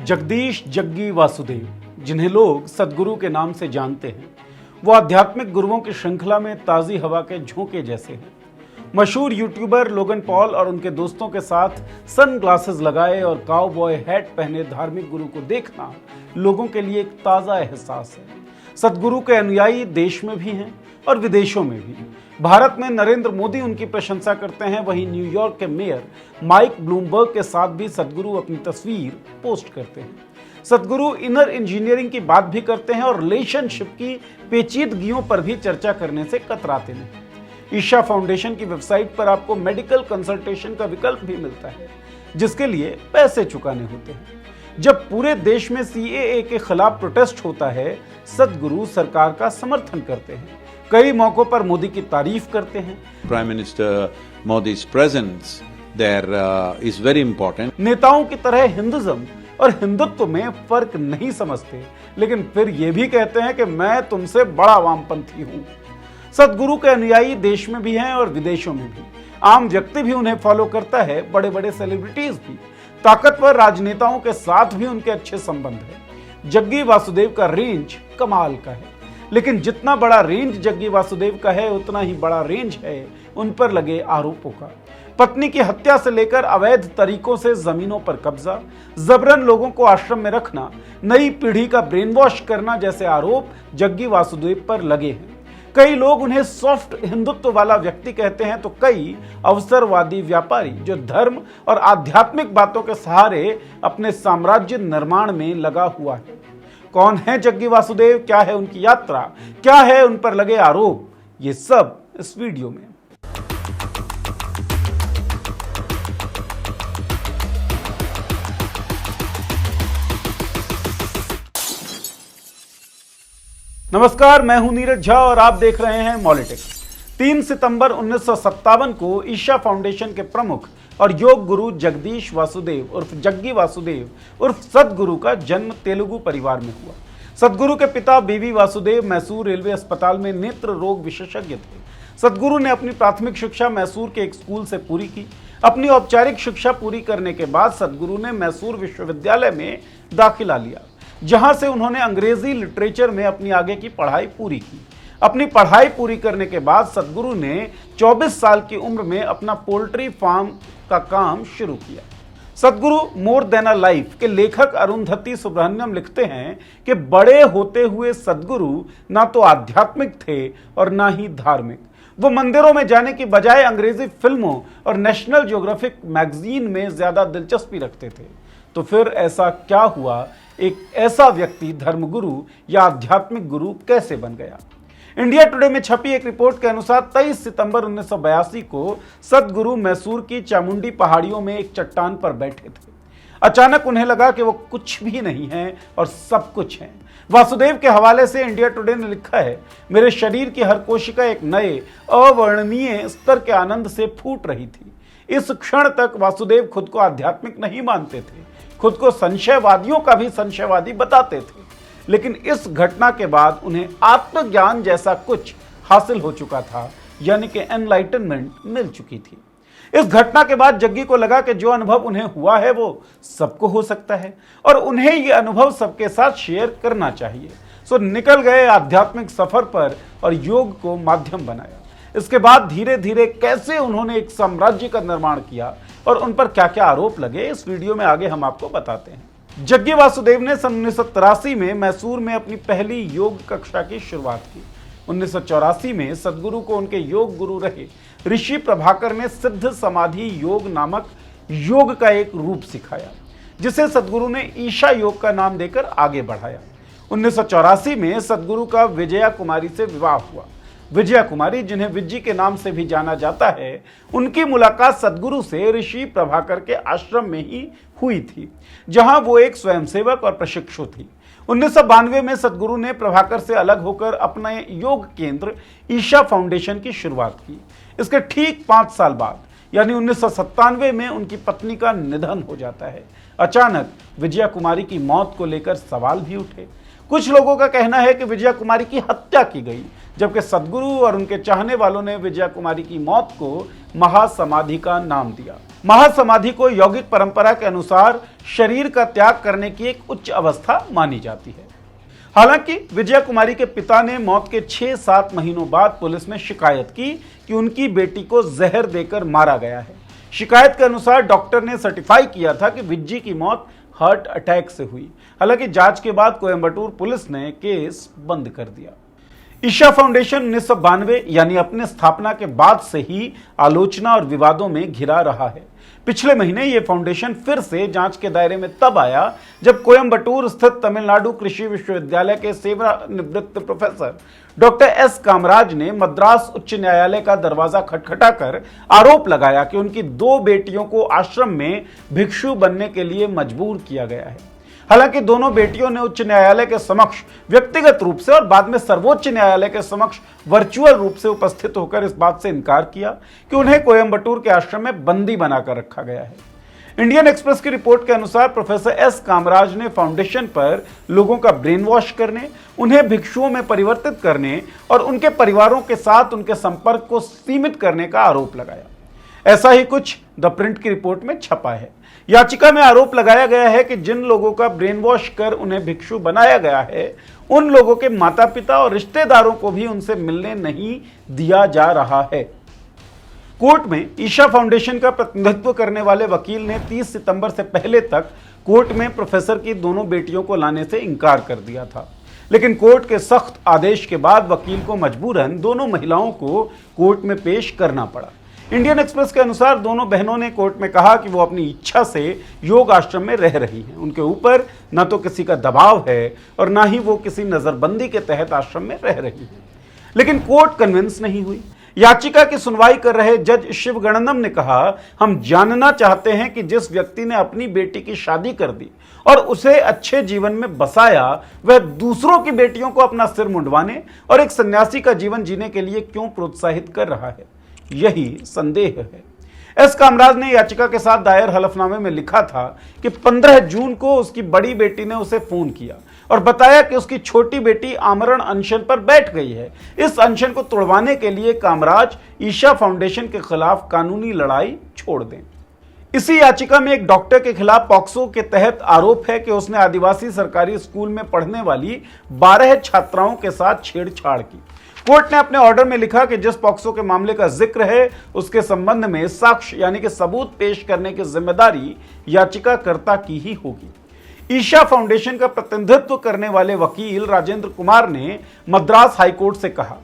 जगदीश जग्गी वासुदेव, जिन्हें लोग सद्गुरु के नाम से जानते हैं, वो आध्यात्मिक गुरुओं की श्रृंखला में ताज़ी हवा के झोंके जैसे हैं। मशहूर यूट्यूबर लोगन पॉल और उनके दोस्तों के साथ सन ग्लासेस लगाए और काउबॉय हैट पहने धार्मिक गुरु को देखना लोगों के लिए एक ताज़ा एहसास है। सद्गुरु के अनुयायी देश में भी हैं और विदेशों में भी। भारत में नरेंद्र मोदी उनकी प्रशंसा करते हैं, वहीं न्यूयॉर्क के मेयर माइक ब्लूमबर्ग के साथ भी सद्गुरु अपनी तस्वीर पोस्ट करते हैं। सद्गुरु इनर इंजीनियरिंग की बात भी करते हैं और रिलेशनशिप की पेचीदगियों पर भी चर्चा करने से कतराते नहीं। ईशा फाउंडेशन की वेबसाइट पर आपको मेडिकल कंसल्टेशन का विकल्प भी मिलता है, जिसके लिए पैसे चुकाने होते हैं। जब पूरे देश में सीएए के खिलाफ प्रोटेस्ट होता है, सद्गुरु सरकार का समर्थन करते हैं, कई मौकों पर मोदी की तारीफ करते हैं। प्राइम मिनिस्टर मोदी's presence there is very important. नेताओं की तरह हिंदुइज्म और हिंदुत्व में फर्क नहीं समझते, लेकिन फिर ये भी कहते हैं कि मैं तुमसे बड़ा वामपंथी हूं। सद्गुरु के अनुयायी देश में भी हैं और विदेशों में भी। आम व्यक्ति भी उन्हें फॉलो करता है, बड़े बड़े सेलिब्रिटीज भी, ताकतवर राजनेताओं के साथ भी उनके अच्छे संबंध है। जग्गी वासुदेव का रेंज कमाल का है, लेकिन जितना बड़ा रेंज जग्गी वासुदेव का है, उतना ही बड़ा रेंज है उन पर लगे आरोपों का। पत्नी की हत्या से लेकर अवैध तरीकों से जमीनों पर कब्जा, जबरन लोगों को आश्रम में रखना, नई पीढ़ी का ब्रेन वॉश करना जैसे आरोप जग्गी वासुदेव पर लगे हैं। कई लोग उन्हें सॉफ्ट हिंदुत्व वाला व्यक्ति कहते हैं, तो कई अवसरवादी व्यापारी जो धर्म और आध्यात्मिक बातों के सहारे अपने साम्राज्य निर्माण में लगा हुआ है। कौन है जग्गी वासुदेव, क्या है उनकी यात्रा, क्या है उन पर लगे आरोप, ये सब इस वीडियो में। नमस्कार, मैं हूं नीरज झा और आप देख रहे हैं मॉलिटिक्स। 3 सितंबर 1957 को ईशा फाउंडेशन के प्रमुख और योग गुरु जगदीश वासुदेव उर्फ जग्गी वासुदेव उर्फ सद्गुरु का जन्म तेलुगु परिवार में हुआ। सद्गुरु के पिता बीवी वासुदेव मैसूर रेलवे अस्पताल में नेत्र रोग विशेषज्ञ थे। सद्गुरु ने अपनी प्राथमिक शिक्षा मैसूर के एक स्कूल से पूरी की। अपनी औपचारिक शिक्षा पूरी करने के बाद सद्गुरु ने मैसूर विश्वविद्यालय में दाखिला लिया, जहां से उन्होंने अंग्रेजी लिटरेचर में अपनी आगे की पढ़ाई पूरी की। अपनी पढ़ाई पूरी करने के बाद सद्गुरु ने 24 साल की उम्र में अपना पोल्ट्री फार्म का काम शुरू किया। सद्गुरु मोर देन अ लाइफ के लेखक अरुंधति सुब्रह्मण्यम लिखते हैं कि बड़े होते हुए सद्गुरु ना तो आध्यात्मिक थे और ना ही धार्मिक। वो मंदिरों में जाने की बजाय अंग्रेजी फिल्मों और नेशनल ज्योग्राफिक मैगजीन में ज्यादा दिलचस्पी रखते थे। तो फिर ऐसा क्या हुआ, एक ऐसा व्यक्ति धर्मगुरु या आध्यात्मिक गुरु कैसे बन गया? इंडिया टुडे में छपी एक रिपोर्ट के अनुसार 23 सितंबर 1982 को सद्गुरु मैसूर की चामुंडी पहाड़ियों में एक चट्टान पर बैठे थे। अचानक उन्हें लगा कि वो कुछ भी नहीं है और सब कुछ है। वासुदेव के हवाले से इंडिया टुडे ने लिखा है, मेरे शरीर की हर कोशिका एक नए अवर्णनीय स्तर के आनंद से फूट रही थी। इस क्षण तक वासुदेव खुद को आध्यात्मिक नहीं मानते थे, खुद को संशयवादियों का भी संशयवादी बताते थे। लेकिन इस घटना के बाद उन्हें आत्मज्ञान जैसा कुछ हासिल हो चुका था, यानी कि एनलाइटनमेंट मिल चुकी थी। इस घटना के बाद जग्गी को लगा कि जो अनुभव उन्हें हुआ है वो सबको हो सकता है और उन्हें ये अनुभव सबके साथ शेयर करना चाहिए। सो निकल गए आध्यात्मिक सफर पर और योग को माध्यम बनाया। इसके बाद धीरे धीरे कैसे उन्होंने एक साम्राज्य का निर्माण किया और उन पर क्या क्या आरोप लगे, इस वीडियो में आगे हम आपको बताते हैं। जग्गी वासुदेव ने सन 1983 में मैसूर में अपनी पहली योग कक्षा की शुरुआत की। 1984 में सद्गुरु को उनके योग गुरु रहे ऋषि प्रभाकर ने सिद्ध समाधि योग नामक योग का एक रूप सिखाया, जिसे सद्गुरु ने ईशा योग का नाम देकर आगे बढ़ाया। 1984 में सद्गुरु का विजया कुमारी से विवाह हुआ। विजया कुमारी, जिन्हें विज्जी के नाम से भी जाना जाता है, उनकी मुलाकात सद्गुरु से ऋषि प्रभाकर के आश्रम में ही हुई थी, जहां वो एक स्वयंसेवक और प्रशिक्षु थी। 1992 में सद्गुरु ने प्रभाकर से अलग होकर अपना योग केंद्र ईशा फाउंडेशन की शुरुआत की। इसके ठीक 5 साल बाद यानी 1997 में उनकी पत्नी का निधन हो जाता है। अचानक विजया कुमारी की मौत को लेकर सवाल भी उठे। कुछ लोगों का कहना है कि विजया कुमारी की हत्या की गई, जबकि सद्गुरु और उनके चाहने वालों ने विजया कुमारी की मौत को महासमाधि का नाम दिया। महासमाधि को यौगिक परंपरा के अनुसार शरीर का त्याग करने की एक उच्च अवस्था मानी जाती है। हालांकि विजया कुमारी के पिता ने मौत के 6-7 महीनों बाद पुलिस में शिकायत की कि उनकी बेटी को जहर देकर मारा गया है। शिकायत के अनुसार डॉक्टर ने सर्टिफाई किया था कि विज्जी की मौत हार्ट अटैक से हुई। हालांकि जांच के बाद कोयंबटूर पुलिस ने केस बंद कर दिया। ईशा फाउंडेशन 1992 यानी अपने स्थापना के बाद से ही आलोचना और विवादों में घिरा रहा है। पिछले महीने यह फाउंडेशन फिर से जांच के दायरे में तब आया जब कोयंबटूर स्थित तमिलनाडु कृषि विश्वविद्यालय के सेवानिवृत्त प्रोफेसर डॉक्टर एस कामराज ने मद्रास उच्च न्यायालय का दरवाजा खटखटाकर आरोप लगाया कि उनकी 2 बेटियों को आश्रम में भिक्षु बनने के लिए मजबूर किया गया है। हालांकि दोनों बेटियों ने उच्च न्यायालय के समक्ष व्यक्तिगत रूप से और बाद में सर्वोच्च न्यायालय के समक्ष वर्चुअल रूप से उपस्थित होकर इस बात से इनकार किया कि उन्हें कोयंबटूर के आश्रम में बंदी बनाकर रखा गया है। इंडियन एक्सप्रेस की रिपोर्ट के अनुसार प्रोफेसर एस कामराज ने फाउंडेशन पर लोगों का ब्रेन वॉश करने, उन्हें भिक्षुओं में परिवर्तित करने और उनके परिवारों के साथ उनके संपर्क को सीमित करने का आरोप लगाया। ऐसा ही कुछ द प्रिंट की रिपोर्ट में छपा है। याचिका में आरोप लगाया गया है कि जिन लोगों का ब्रेन वॉश कर उन्हें भिक्षु बनाया गया है, उन लोगों के माता पिता और रिश्तेदारों को भी उनसे मिलने नहीं दिया जा रहा है। कोर्ट में ईशा फाउंडेशन का प्रतिनिधित्व करने वाले वकील ने 30 सितंबर से पहले तक कोर्ट में प्रोफेसर की दोनों बेटियों को लाने से इनकार कर दिया था, लेकिन कोर्ट के सख्त आदेश के बाद वकील को मजबूरन दोनों महिलाओं को कोर्ट में पेश करना पड़ा। इंडियन एक्सप्रेस के अनुसार दोनों बहनों ने कोर्ट में कहा कि वो अपनी इच्छा से योग आश्रम में रह रही हैं। उनके ऊपर न तो किसी का दबाव है और ना ही वो किसी नजरबंदी के तहत आश्रम में रह रही हैं। लेकिन कोर्ट कन्विंस नहीं हुई। याचिका की सुनवाई कर रहे जज शिव गणनम ने कहा, हम जानना चाहते हैं कि जिस व्यक्ति ने अपनी बेटी की शादी कर दी और उसे अच्छे जीवन में बसाया, वह दूसरों की बेटियों को अपना सिर मुंडवाने और एक सन्यासी का जीवन जीने के लिए क्यों प्रोत्साहित कर रहा है? यही संदेह है। एस कामराज ने याचिका के साथ दायर हलफनामे में लिखा था कि 15 जून को उसकी बड़ी बेटी ने उसे फोन किया और बताया कि उसकी छोटी बेटी आमरण अनशन पर बैठ गई है। इस अनशन को तोड़वाने के लिए कामराज ईशा फाउंडेशन के खिलाफ कानूनी लड़ाई छोड़ दें। इसी याचिका में एक डॉक्टर के खिलाफ पॉक्सो के तहत आरोप है कि उसने आदिवासी सरकारी स्कूल में पढ़ने वाली 12 छात्राओं के साथ छेड़छाड़ की। कोर्ट ने अपने ऑर्डर में लिखा कि जिस पॉक्सो के मामले का जिक्र है, उसके संबंध में साक्ष्य यानी कि सबूत पेश करने की जिम्मेदारी याचिकाकर्ता की ही होगी। ईशा फाउंडेशन का प्रतिनिधित्व करने वाले वकील राजेंद्र कुमार ने मद्रास हाईकोर्ट से कहा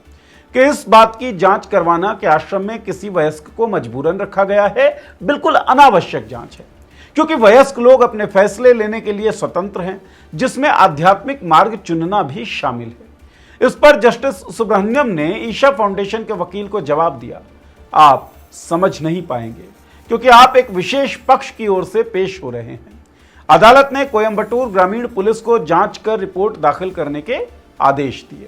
कि इस बात की जांच करवाना कि आश्रम में किसी वयस्क को मजबूरन रखा गया है बिल्कुल अनावश्यक जांच है, क्योंकि वयस्क लोग अपने फैसले लेने के लिए स्वतंत्र हैं, जिसमें आध्यात्मिक मार्ग चुनना भी शामिल है। इस पर जस्टिस सुब्रह्मण्यम ने ईशा फाउंडेशन के वकील को जवाब दिया, आप समझ नहीं पाएंगे क्योंकि आप एक विशेष पक्ष की ओर से पेश हो रहे हैं। अदालत ने कोयंबटूर ग्रामीण पुलिस को जांच कर रिपोर्ट दाखिल करने के आदेश दिए।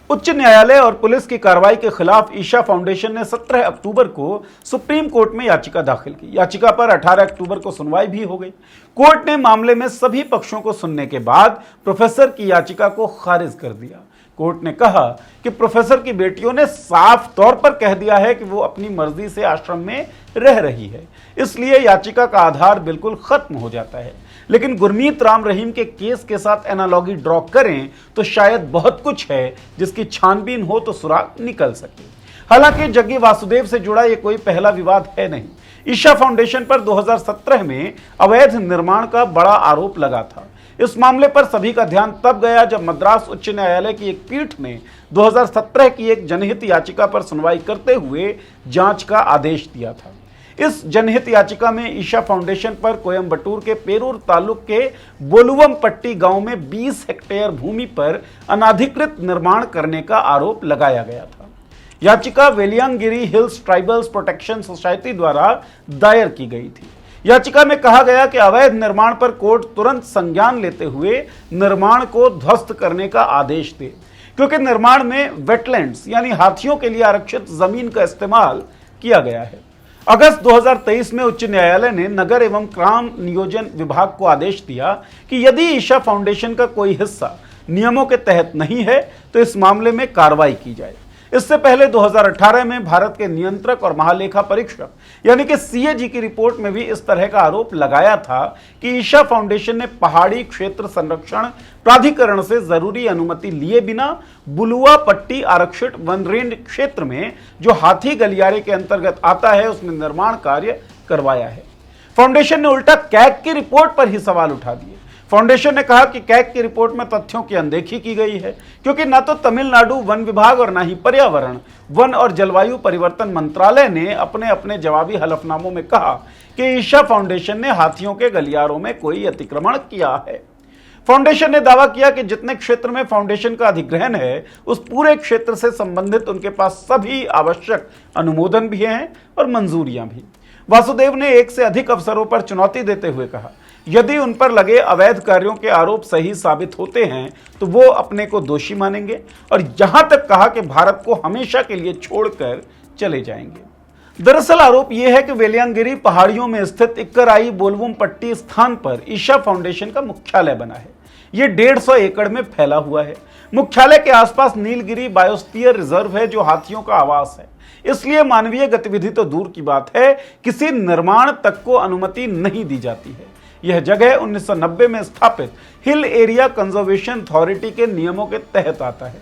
उच्च न्यायालय और पुलिस की कार्रवाई के खिलाफ ईशा फाउंडेशन ने 17 अक्टूबर को सुप्रीम कोर्ट में याचिका दाखिल की। याचिका पर 18 अक्टूबर को सुनवाई भी हो गई। कोर्ट ने मामले में सभी पक्षों को सुनने के बाद प्रोफेसर की याचिका को खारिज कर दिया। कोर्ट ने कहा कि प्रोफेसर की बेटियों ने साफ तौर पर कह दिया है कि वो अपनी मर्जी से आश्रम में रह रही है, इसलिए याचिका का आधार बिल्कुल खत्म हो जाता है। लेकिन गुरमीत राम रहीम के केस के साथ एनालॉजी ड्रॉ करें तो शायद बहुत कुछ है जिसकी छानबीन हो तो सुराग निकल सके। हालांकि जग्गी वासुदेव से जुड़ा ये कोई पहला विवाद है नहीं। ईशा फाउंडेशन पर 2017 में अवैध निर्माण का बड़ा आरोप लगा था। इस मामले पर सभी का ध्यान तब गया जब मद्रास उच्च न्यायालय की एक पीठ ने 2017 की एक जनहित याचिका पर सुनवाई करते हुए जांच का आदेश दिया था। इस जनहित याचिका में ईशा फाउंडेशन पर कोयंबटूर के पेरूर तालुक के बोलुवमपट्टी गांव में 20 हेक्टेयर भूमि पर अनाधिकृत निर्माण करने का आरोप लगाया गया था। याचिका वेलियांगिरी हिल्स ट्राइबल्स प्रोटेक्शन सोसाइटी द्वारा दायर की गई थी। याचिका में कहा गया कि अवैध निर्माण पर कोर्ट तुरंत संज्ञान लेते हुए निर्माण को ध्वस्त करने का आदेश दे, क्योंकि निर्माण में वेटलैंड्स यानी हाथियों के लिए आरक्षित जमीन का इस्तेमाल किया गया है। अगस्त 2023 में उच्च न्यायालय ने नगर एवं ग्राम नियोजन विभाग को आदेश दिया कि यदि ईशा फाउंडेशन का कोई हिस्सा नियमों के तहत नहीं है तो इस मामले में कार्रवाई की जाए। इससे पहले 2018 में भारत के नियंत्रक और महालेखा परीक्षक यानी कि सीएजी की रिपोर्ट में भी इस तरह का आरोप लगाया था कि ईशा फाउंडेशन ने पहाड़ी क्षेत्र संरक्षण प्राधिकरण से जरूरी अनुमति लिए बिना बुलुआ पट्टी आरक्षित वन रेंज क्षेत्र में जो हाथी गलियारे के अंतर्गत आता है उसमें निर्माण कार्य करवाया है। फाउंडेशन ने उल्टा कैग की रिपोर्ट पर ही सवाल उठा दिए। फाउंडेशन ने कहा कि कैग की रिपोर्ट में तथ्यों की अनदेखी की गई है क्योंकि न तो तमिलनाडु वन विभाग और न ही पर्यावरण, वन और जलवायु परिवर्तन मंत्रालय ने अपने अपने जवाबी हलफनामों में कहा कि ईशा फाउंडेशन ने हाथियों के गलियारों में कोई अतिक्रमण किया है। फाउंडेशन ने दावा किया कि जितने क्षेत्र में फाउंडेशन का अधिग्रहण है उस पूरे क्षेत्र से संबंधित उनके पास सभी आवश्यक अनुमोदन भी हैं और मंजूरियां भी। वासुदेव ने एक से अधिक अफसरों पर चुनौती देते हुए कहा, यदि उन पर लगे अवैध कार्यों के आरोप सही साबित होते हैं तो वो अपने को दोषी मानेंगे और यहां तक कहा कि भारत को हमेशा के लिए छोड़कर चले जाएंगे। दरअसल आरोप यह है कि वेलियांगिरी पहाड़ियों में स्थित इक्कराई बोलवुम पट्टी स्थान पर ईशा फाउंडेशन का मुख्यालय बना है। ये 150 एकड़ में फैला हुआ है। मुख्यालय के आसपास नीलगिरी बायोस्फीयर रिजर्व है जो हाथियों का आवास है, इसलिए मानवीय गतिविधि तो दूर की बात है, किसी निर्माण तक को अनुमति नहीं दी जाती है। यह जगह 1990 में स्थापित हिल एरिया कंजर्वेशन अथॉरिटी के नियमों के तहत आता है।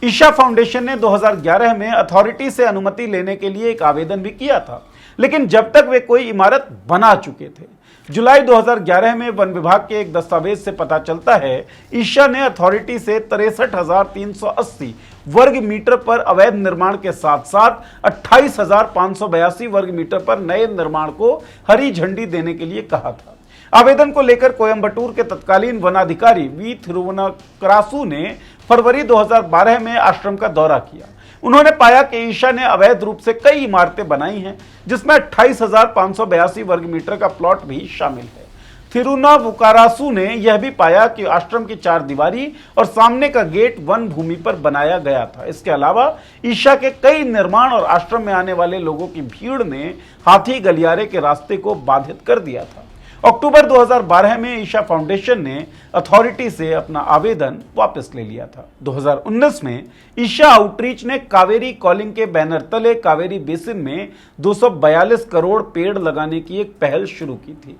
ईशा फाउंडेशन ने 2011 में अथॉरिटी से अनुमति लेने के लिए एक आवेदन भी किया था, लेकिन जब तक वे कोई इमारत बना चुके थे। जुलाई 2011 में वन विभाग के एक दस्तावेज से पता चलता है ईशा ने अथॉरिटी से 63,380 वर्ग मीटर पर अवैध निर्माण के साथ साथ 28,582 वर्ग मीटर पर नए निर्माण को हरी झंडी देने के लिए कहा था। आवेदन को लेकर कोयंबटूर के तत्कालीन वनाधिकारी वी थिरुवनकरासु ने फरवरी 2012 में आश्रम का दौरा किया। उन्होंने पाया कि ईशा ने अवैध रूप से कई इमारतें बनाई हैं जिसमें 28,582 वर्ग मीटर का प्लॉट भी शामिल है। थिरुवनकरासु ने यह भी पाया कि आश्रम की 4 दीवारी और सामने का गेट वन भूमि पर बनाया गया था। इसके अलावा ईशा के कई निर्माण और आश्रम में आने वाले लोगों की भीड़ ने हाथी गलियारे के रास्ते को बाधित कर दिया था। अक्टूबर 2012 में ईशा फाउंडेशन ने अथॉरिटी से अपना आवेदन वापस ले लिया था। 2019 में ईशा आउटरीच ने कावेरी कॉलिंग के बैनर तले कावेरी बेसिन में 242 करोड़ पेड़ लगाने की एक पहल शुरू की थी।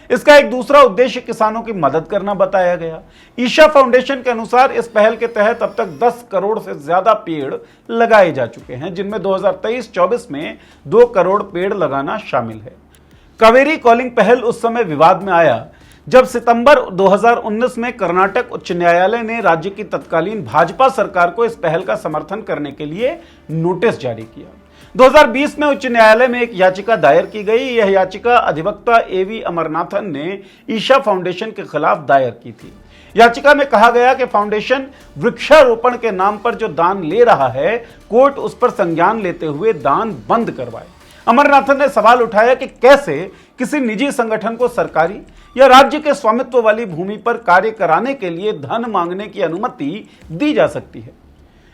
इसका एक दूसरा उद्देश्य किसानों की मदद करना बताया गया। ईशा फाउंडेशन के अनुसार इस पहल के तहत अब तक 10 करोड़ से ज्यादा पेड़ लगाए जा चुके हैं, जिनमें 2023-24 में 2 करोड़ पेड़ लगाना शामिल है। कावेरी कॉलिंग पहल उस समय विवाद में आया जब सितंबर 2019 में कर्नाटक उच्च न्यायालय ने राज्य की तत्कालीन भाजपा सरकार को इस पहल का समर्थन करने के लिए नोटिस जारी किया। 2020 में उच्च न्यायालय में एक याचिका दायर की गई। यह याचिका अधिवक्ता एवी अमरनाथन ने ईशा फाउंडेशन के खिलाफ दायर की थी। याचिका में कहा गया कि फाउंडेशन वृक्षारोपण के नाम पर जो दान ले रहा है, कोर्ट उस पर संज्ञान लेते हुए दान बंद करवाए। अमरनाथन ने सवाल उठाया कि कैसे किसी निजी संगठन को सरकारी या राज्य के स्वामित्व वाली भूमि पर कार्य कराने के लिए धन मांगने की अनुमति दी जा सकती है।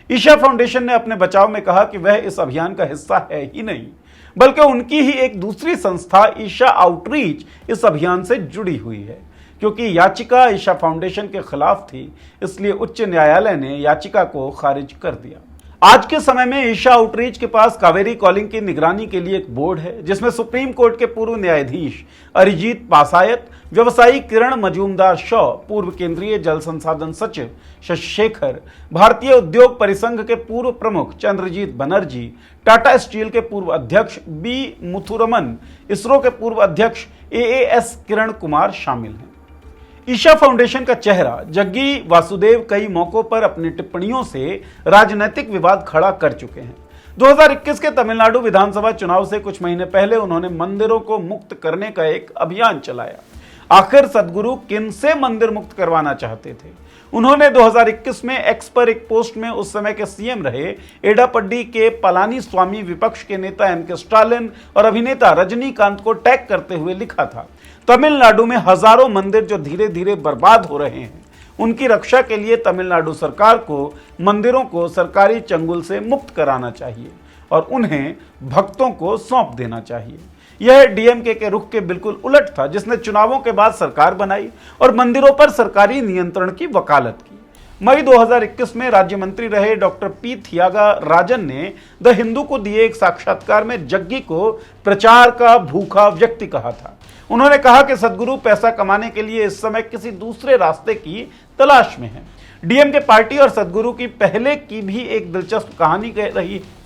ईशा फाउंडेशन ने अपने बचाव में कहा कि वह इस अभियान का हिस्सा है ही नहीं, बल्कि उनकी ही एक दूसरी संस्था ईशा आउटरीच इस अभियान से जुड़ी हुई है। क्योंकि याचिका ईशा फाउंडेशन के खिलाफ थी, इसलिए उच्च न्यायालय ने याचिका को खारिज कर दिया। आज के समय में ईशा आउटरीच के पास कावेरी कॉलिंग की निगरानी के लिए एक बोर्ड है, जिसमें सुप्रीम कोर्ट के पूर्व न्यायाधीश अरिजीत पासायत, व्यवसायी किरण मजूमदार शॉ, पूर्व केंद्रीय जल संसाधन सचिव शशि शेखर, भारतीय उद्योग परिसंघ के पूर्व प्रमुख चंद्रजीत बनर्जी, टाटा स्टील के पूर्व अध्यक्ष बी मुथुरमन, इसरो के पूर्व अध्यक्ष AAS किरण कुमार शामिल हैं। ईशा फाउंडेशन का चेहरा जग्गी वासुदेव कई मौकों पर अपनी टिप्पणियों से राजनीतिक विवाद खड़ा कर चुके हैं। 2021 के तमिलनाडु विधानसभा चुनाव से कुछ महीने पहले उन्होंने मंदिरों को मुक्त करने का एक अभियान चलाया। आखिर सदगुरु किन से मंदिर मुक्त करवाना चाहते थे? उन्होंने 2021 में एक्स पर एक पोस्ट में उस समय के सीएम रहे एडापड्डी के पलानी स्वामी, विपक्ष के नेता MK स्टालिन और अभिनेता रजनीकांत को टैग करते हुए लिखा था, तमिलनाडु में हजारों मंदिर जो धीरे धीरे बर्बाद हो रहे हैं, उनकी रक्षा के लिए तमिलनाडु सरकार को मंदिरों को सरकारी चंगुल से मुक्त कराना चाहिए। और उन्हें भक्तों को सौंप देना चाहिए। यह डीएमके के रुख के बिल्कुल उलट था, जिसने चुनावों के बाद सरकार बनाई और मंदिरों पर सरकारी नियंत्रण की वकालत की। मई 2021 में राज्य मंत्री रहे डॉक्टर पी थियागा राजन ने द हिंदू को दिए एक साक्षात्कार में जग्गी को प्रचार का भूखा व्यक्ति कहा था। उन्होंने कहा कि सद्गुरु पैसा कमाने के लिए इस समय किसी दूसरे रास्ते की तलाश में है। डीएमके पार्टी और सद्गुरु की पहले की भी एक दिलचस्प कहानी रही है।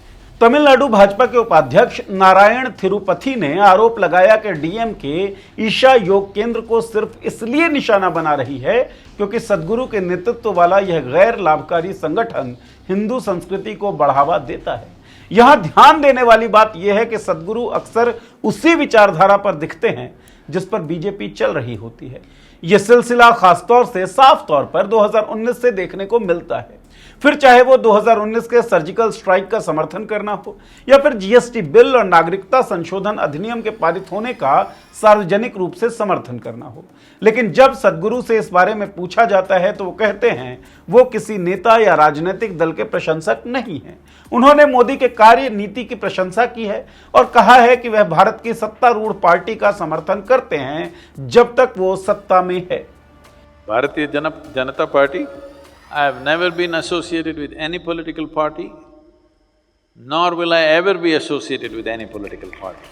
तमिलनाडु भाजपा के उपाध्यक्ष नारायण थिरुपति ने आरोप लगाया कि डीएमके ईशा योग केंद्र को सिर्फ इसलिए निशाना बना रही है क्योंकि सद्गुरु के नेतृत्व वाला यह गैर लाभकारी संगठन हिंदू संस्कृति को बढ़ावा देता है। यहां ध्यान देने वाली बात यह है कि सद्गुरु अक्सर उसी विचारधारा पर दिखते हैं जिस पर बीजेपी चल रही होती है। यह सिलसिला खासतौर से साफ तौर पर 2019 से देखने को मिलता है। फिर चाहे वो 2019 के सर्जिकल स्ट्राइक का समर्थन करना हो या फिर जीएसटी बिल और नागरिकता संशोधन अधिनियम के पारित होने का सार्वजनिक रूप से समर्थन करना हो, लेकिन जब सद्गुरु से इस बारे में पूछा जाता है तो वो कहते हैं वो किसी नेता या राजनीतिक दल के प्रशंसक नहीं हैं। उन्होंने मोदी के कार्य नीति की प्रशंसा की है और कहा है कि वह भारत की सत्तारूढ़ पार्टी का समर्थन करते हैं जब तक वो सत्ता में है। Bharatiya Janata party, I have never been associated with any political party, nor will I ever be associated with any political party.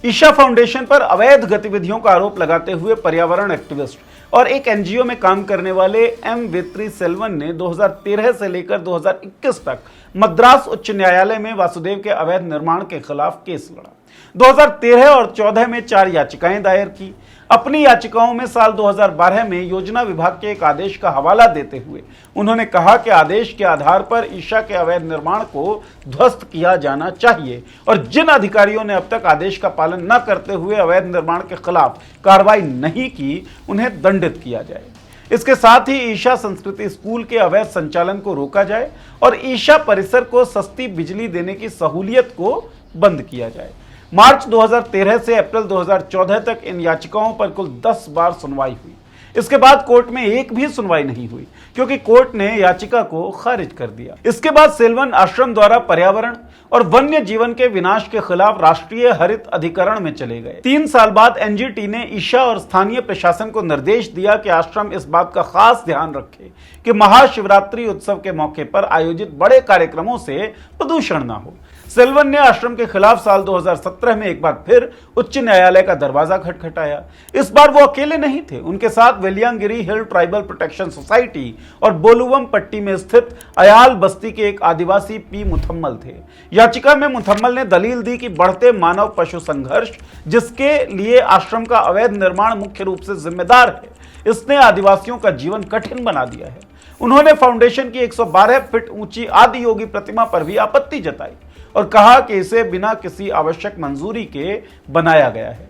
Isha foundation पर अवैध गतिविधियों का आरोप लगाते हुए पर्यावरण एक्टिविस्ट और एक एनजीओ में काम करने वाले एम वेत्री सेल्वन ने 2013 से लेकर 2021 तक मद्रास उच्च न्यायालय में वासुदेव के अवैध निर्माण के खिलाफ केस लड़ा। 2013 और 14 में 4 याचिकाएं दायर की। अपनी याचिकाओं में साल 2012 में योजना विभाग के एक आदेश का हवाला देते हुए उन्होंने कहा कि आदेश के आधार पर ईशा के अवैध निर्माण को ध्वस्त किया जाना चाहिए और जिन अधिकारियों ने अब तक आदेश का पालन न करते हुए अवैध निर्माण के खिलाफ कार्रवाई नहीं की, उन्हें दंडित किया जाए। इसके साथ ही ईशा संस्कृति स्कूल के अवैध संचालन को रोका जाए और ईशा परिसर को सस्ती बिजली देने की सहूलियत को बंद किया जाए। मार्च 2013 से अप्रैल 2014 तक इन याचिकाओं पर कुल 10 बार सुनवाई हुई। इसके बाद कोर्ट में एक भी सुनवाई नहीं हुई क्योंकि कोर्ट ने याचिका को खारिज कर दिया। इसके बाद सेल्वन आश्रम द्वारा पर्यावरण और वन्य जीवन के विनाश के खिलाफ राष्ट्रीय हरित अधिकरण में चले गए। 3 साल बाद एनजीटी ने ईशा और स्थानीय प्रशासन को निर्देश दिया कि आश्रम इस बात का खास ध्यान रखे कि महाशिवरात्रि उत्सव के मौके पर आयोजित बड़े कार्यक्रमों से प्रदूषण न हो। सेल्वन ने आश्रम के खिलाफ साल 2017 में एक बार फिर उच्च न्यायालय का दरवाजा खटखटाया। इस बार वो अकेले नहीं थे, उनके साथ वेलियांगिरी हिल ट्राइबल प्रोटेक्शन सोसाइटी और बोलुवम पट्टी में स्थित अयाल बस्ती के एक आदिवासी पी मुथम्मल थे। याचिका में मुथम्मल ने दलील दी कि बढ़ते मानव पशु संघर्ष, जिसके लिए आश्रम का अवैध निर्माण मुख्य रूप से जिम्मेदार है, इसने आदिवासियों का जीवन कठिन बना दिया है। उन्होंने फाउंडेशन की 112 फीट ऊंची आदि योगी प्रतिमा पर भी आपत्ति जताई और कहा कि इसे बिना किसी आवश्यक मंजूरी के बनाया गया है।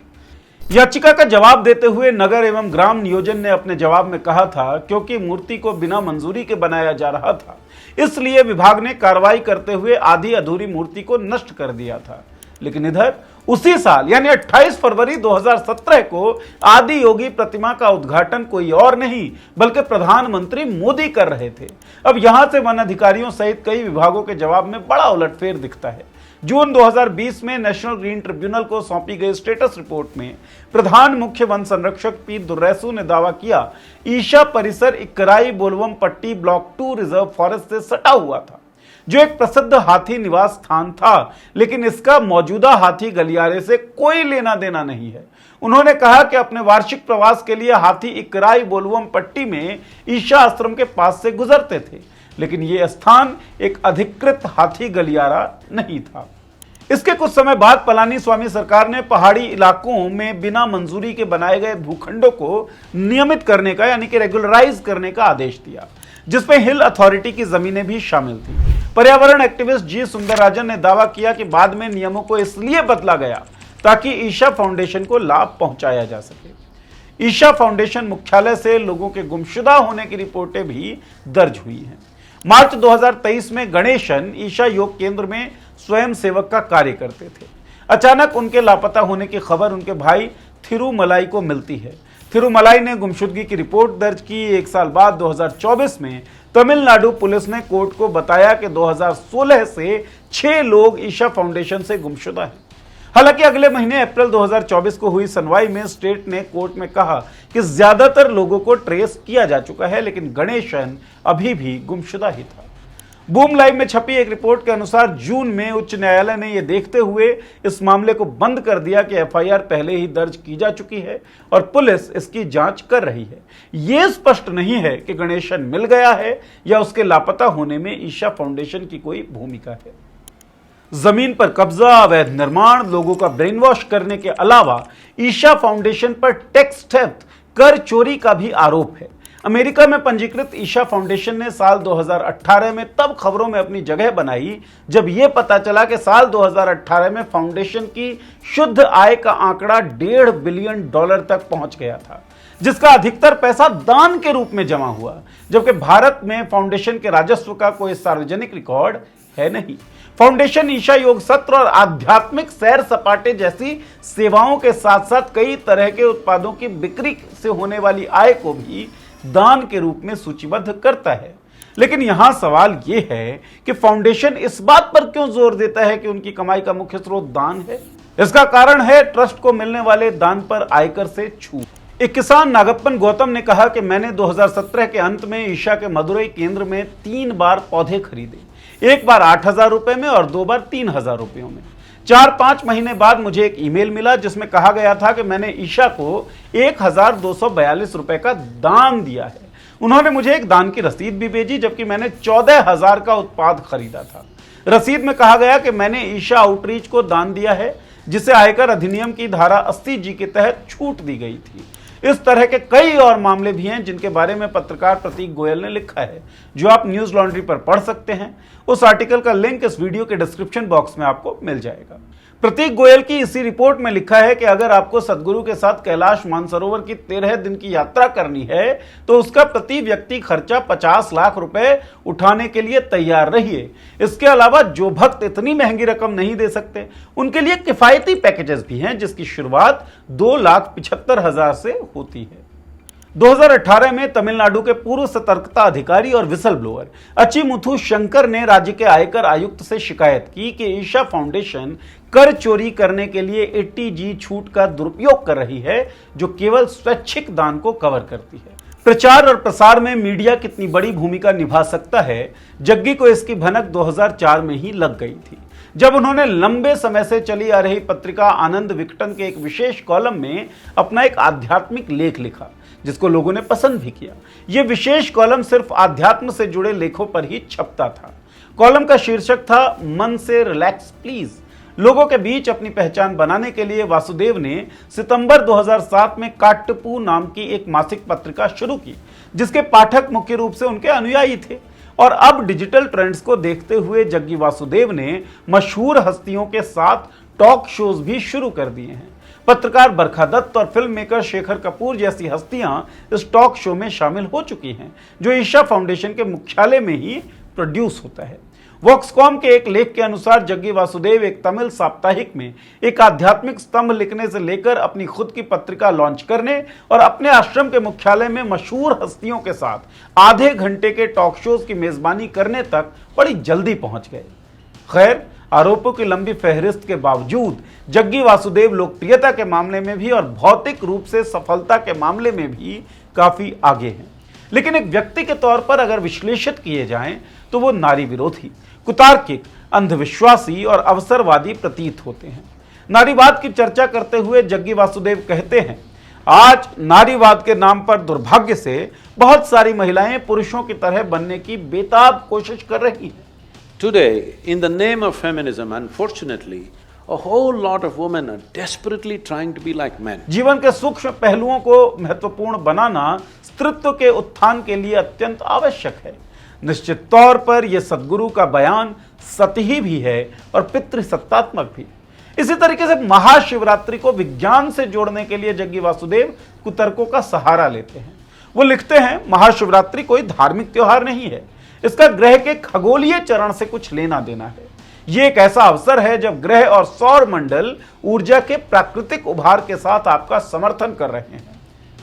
याचिका का जवाब देते हुए नगर एवं ग्राम नियोजन ने अपने जवाब में कहा था क्योंकि मूर्ति को बिना मंजूरी के बनाया जा रहा था, इसलिए विभाग ने कार्रवाई करते हुए आधी अधूरी मूर्ति को नष्ट कर दिया था। लेकिन इधर उसी साल यानी 28 फरवरी 2017 को आदि योगी प्रतिमा का उद्घाटन कोई और नहीं बल्कि प्रधानमंत्री मोदी कर रहे थे। अब यहां से वन अधिकारियों सहित कई विभागों के जवाब में बड़ा उलटफेर दिखता है। जून 2020 में नेशनल ग्रीन ट्रिब्यूनल को सौंपी गई स्टेटस रिपोर्ट में प्रधान मुख्य वन संरक्षक पी दुर्रैसू ने दावा किया ईशा परिसर इक्कराई बोलवम पट्टी ब्लॉक 2 रिजर्व फॉरेस्ट से सटा हुआ था, जो एक प्रसिद्ध हाथी निवास स्थान था, लेकिन इसका मौजूदा हाथी गलियारे से कोई लेना देना नहीं है। उन्होंने कहा कि अपने वार्षिक प्रवास के लिए हाथी इक्कराई बोलवम पट्टी में ईशा आश्रम के पास से गुजरते थे, लेकिन यह स्थान एक अधिकृत हाथी गलियारा नहीं था। इसके कुछ समय बाद पलानी स्वामी सरकार ने पहाड़ी इलाकों में बिना मंजूरी के बनाए गए भूखंडों को नियमित करने का यानी कि रेगुलराइज करने का आदेश दिया, जिसमें हिल अथॉरिटी की जमीनें भी शामिल थी। पर्यावरण एक्टिविस्ट जी सुंदरराजन ने दावा किया कि बाद में नियमों को इसलिए बदला गया ताकि ईशा फाउंडेशन को लाभ पहुंचाया जा सके। ईशा फाउंडेशन मुख्यालय से लोगों के गुमशुदा होने की रिपोर्टें भी दर्ज हुई हैं। मार्च 2023 में गणेशन ईशा योग केंद्र में स्वयं सेवक का कार्य करते थे। अचानक उनके लापता होने की खबर उनके भाई थिरुमलाई को मिलती है। थिरुमलाई ने गुमशुदगी की रिपोर्ट दर्ज की। एक साल बाद 2024 में तमिलनाडु पुलिस ने कोर्ट को बताया कि 2016 से 6 लोग ईशा फाउंडेशन से गुमशुदा हैं। हालांकि अगले महीने अप्रैल 2024 को हुई सुनवाई में स्टेट ने कोर्ट में कहा कि ज्यादातर लोगों को ट्रेस किया जा चुका है, लेकिन गणेशन अभी भी गुमशुदा ही था। बूम लाइव में छपी एक रिपोर्ट के अनुसार जून में उच्च न्यायालय ने यह देखते हुए इस मामले को बंद कर दिया कि एफआईआर पहले ही दर्ज की जा चुकी है और पुलिस इसकी जांच कर रही है। यह स्पष्ट नहीं है कि गणेशन मिल गया है या उसके लापता होने में ईशा फाउंडेशन की कोई भूमिका है। जमीन पर कब्जा, अवैध निर्माण, लोगों का ब्रेन वॉश करने के अलावा ईशा फाउंडेशन पर टैक्स थेफ्ट, कर चोरी का भी आरोप है। अमेरिका में पंजीकृत ईशा फाउंडेशन ने साल 2018 में तब खबरों में अपनी जगह बनाई जब यह पता चला कि साल 2018 में फाउंडेशन की शुद्ध आय का आंकड़ा $1.5 बिलियन तक पहुंच गया था, जिसका अधिकतर पैसा दान के रूप में जमा हुआ, जबकि भारत में फाउंडेशन के राजस्व का कोई सार्वजनिक रिकॉर्ड है नहीं। फाउंडेशन ईशा योग सत्र और आध्यात्मिक सैर सपाटे जैसी सेवाओं के साथ साथ कई तरह के उत्पादों की बिक्री से होने वाली आय को भी दान के रूप में सूचीबद्ध करता है। लेकिन यहां सवाल यह है कि फाउंडेशन इस बात पर क्यों जोर देता है कि उनकी कमाई का मुख्य स्रोत दान है। इसका कारण है ट्रस्ट को मिलने वाले दान पर आयकर से छूट। एक किसान नागप्पन गौतम ने कहा कि मैंने 2017 के अंत में ईशा के मदुरई केंद्र में 3 बार पौधे खरीदे, एक बार 8,000 रुपए में और 2 बार 3,000 रुपयों में। 4-5 महीने बाद मुझे एक ईमेल मिला जिसमें कहा गया था कि मैंने ईशा को 1,242 रुपए का दान दिया है। उन्होंने मुझे एक दान की रसीद भी भेजी, जबकि मैंने 14,000 का उत्पाद खरीदा था। रसीद में कहा गया कि मैंने ईशा आउटरीच को दान दिया है, जिसे आयकर अधिनियम की धारा 80G के तहत छूट दी गई थी। इस तरह के कई और मामले भी हैं जिनके बारे में पत्रकार प्रतीक गोयल ने लिखा है, जो आप न्यूज लॉन्ड्री पर पढ़ सकते हैं। उस आर्टिकल का लिंक इस वीडियो के डिस्क्रिप्शन बॉक्स में आपको मिल जाएगा। प्रतीक गोयल की इसी रिपोर्ट में लिखा है कि अगर आपको सदगुरु के साथ कैलाश मानसरोवर की 13 दिन की यात्रा करनी है तो उसका प्रति व्यक्ति खर्चा 50 लाख रुपए उठाने के लिए तैयार रहिए। इसके अलावा जो भक्त इतनी महंगी रकम नहीं दे सकते, उनके लिए किफायती पैकेजेस भी हैं, जिसकी शुरुआत 2,75,000 से होती है। 2018 में तमिलनाडु के पूर्व सतर्कता अधिकारी और विसल ब्लोअर अचिमुथु शंकर ने राज्य के आयकर आयुक्त से शिकायत की कि ईशा फाउंडेशन कर चोरी करने के लिए 80G छूट का दुरुपयोग कर रही है, जो केवल स्वैच्छिक दान को कवर करती है। प्रचार और प्रसार में मीडिया कितनी बड़ी भूमिका निभा सकता है, जग्गी को इसकी भनक 2004 में ही लग गई थी, जब उन्होंने लंबे समय से चली आ रही पत्रिका आनंद विकटन के एक विशेष कॉलम में अपना एक आध्यात्मिक लेख लिखा, जिसको लोगों ने पसंद भी किया। यह विशेष कॉलम सिर्फ आध्यात्म से जुड़े लेखों पर ही छपता था। कॉलम का शीर्षक था मन से रिलैक्स प्लीज। लोगों के बीच अपनी पहचान बनाने के लिए वासुदेव ने सितंबर 2007 में काट्टपू नाम की एक मासिक पत्रिका शुरू की, जिसके पाठक मुख्य रूप से उनके अनुयायी थे। और अब डिजिटल ट्रेंड्स को देखते हुए जग्गी वासुदेव ने मशहूर हस्तियों के साथ टॉक शोज भी शुरू कर दिए हैं। पत्रकार बरखा दत्त और फिल्म मेकर शेखर कपूर जैसी हस्तियां इस टॉक शो में शामिल हो चुकी हैं, जो ईशा फाउंडेशन के मुख्यालय में ही प्रोड्यूस होता है। वॉक्सकॉम के एक लेख के अनुसार जग्गी वासुदेव एक तमिल साप्ताहिक में एक आध्यात्मिक स्तंभ लिखने से लेकर अपनी खुद की पत्रिका लॉन्च करने और अपने आश्रम के मुख्यालय में मशहूर हस्तियों के साथ आधे घंटे के टॉक शोज की मेजबानी करने तक बड़ी जल्दी पहुंच गए। खैर, आरोपों की लंबी फहरिस्त के बावजूद जग्गी वासुदेव लोकप्रियता के मामले में भी और भौतिक रूप से सफलता के मामले में भी काफी आगे हैं। लेकिन एक व्यक्ति के तौर पर अगर विश्लेषित किए जाएं तो वो नारी विरोधी, कुतार्किक, अंधविश्वासी और अवसरवादी प्रतीत होते हैं। नारीवाद की चर्चा करते हुए जग्गी वासुदेव कहते हैं, आज नारीवाद के नाम पर दुर्भाग्य से बहुत सारी महिलाएं पुरुषों की तरह बनने की बेताब कोशिश कर रही हैं। Today, in the name of feminism, unfortunately, a whole lot of women are desperately trying to be like men. जीवन के सूक्ष्म पहलुओं को महत्वपूर्ण बनाना स्त्रीत्व के उत्थान के लिए अत्यंत आवश्यक है। निश्चित तौर पर यह सद्गुरु का बयान सतही भी है और पितृसत्तात्मक भी। इसी तरीके से महाशिवरात्रि को विज्ञान से जोड़ने के लिए जग्गी वासुदेव कुतर्कों का सहारा लेते हैं। वो लिखते हैं, महाशिवरात्रि कोई धार्मिक त्योहार नहीं है, इसका ग्रह के खगोलीय चरण से कुछ लेना देना है। यह एक ऐसा अवसर है जब ग्रह और सौर मंडल ऊर्जा के प्राकृतिक उभार के साथ आपका समर्थन कर रहे हैं।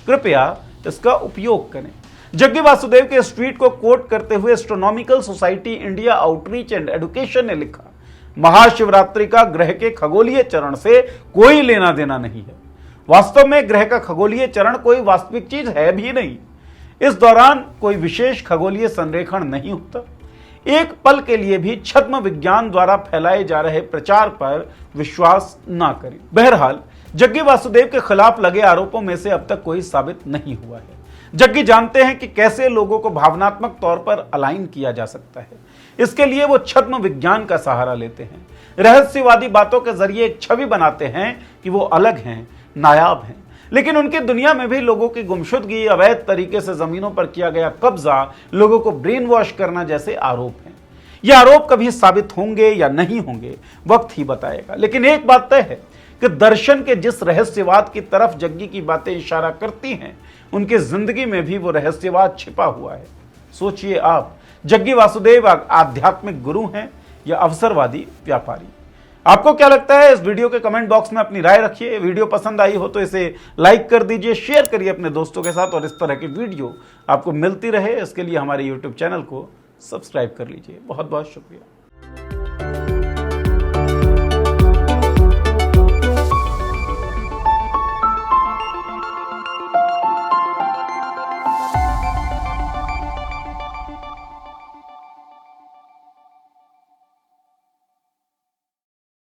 कृपया इसका उपयोग करें। जग्गी वासुदेव के इस ट्वीट को कोट करते हुए astronomical society India outreach and education ने लिखा, महाशिवरात्रि का ग्रह के खगोलीय चरण से कोई लेना देना नहीं है। वास्तव में ग्रह का खगोलीय चरण कोई वास्तविक चीज है भी नहीं। इस दौरान कोई विशेष खगोलीय संरेखण नहीं होता। एक पल के लिए भी छद्म विज्ञान द्वारा फैलाए जा रहे प्रचार पर विश्वास ना करें। बहरहाल जग्गी वासुदेव के खिलाफ लगे आरोपों में से अब तक कोई साबित नहीं हुआ है। जग्गी जानते हैं कि कैसे लोगों को भावनात्मक तौर पर अलाइन किया जा सकता है। इसके लिए वो छद्म विज्ञान का सहारा लेते हैं, रहस्यवादी बातों के जरिए एक छवि बनाते हैं कि वो अलग हैं, नायाब हैं। लेकिन उनकी दुनिया में भी लोगों की गुमशुदगी, अवैध तरीके से जमीनों पर किया गया कब्जा, लोगों को ब्रेन वॉश करना जैसे आरोप हैं। ये आरोप कभी साबित होंगे या नहीं होंगे, वक्त ही बताएगा। लेकिन एक बात तय है कि दर्शन के जिस रहस्यवाद की तरफ जग्गी की बातें इशारा करती हैं, उनकी जिंदगी में भी वो रहस्यवाद छिपा हुआ है। सोचिए आप, जग्गी वासुदेव आध्यात्मिक गुरु हैं या अवसरवादी व्यापारी? आपको क्या लगता है? इस वीडियो के कमेंट बॉक्स में अपनी राय रखिए। वीडियो पसंद आई हो तो इसे लाइक कर दीजिए, शेयर करिए अपने दोस्तों के साथ, और इस तरह की वीडियो आपको मिलती रहे इसके लिए हमारे YouTube चैनल को सब्सक्राइब कर लीजिए। बहुत बहुत शुक्रिया।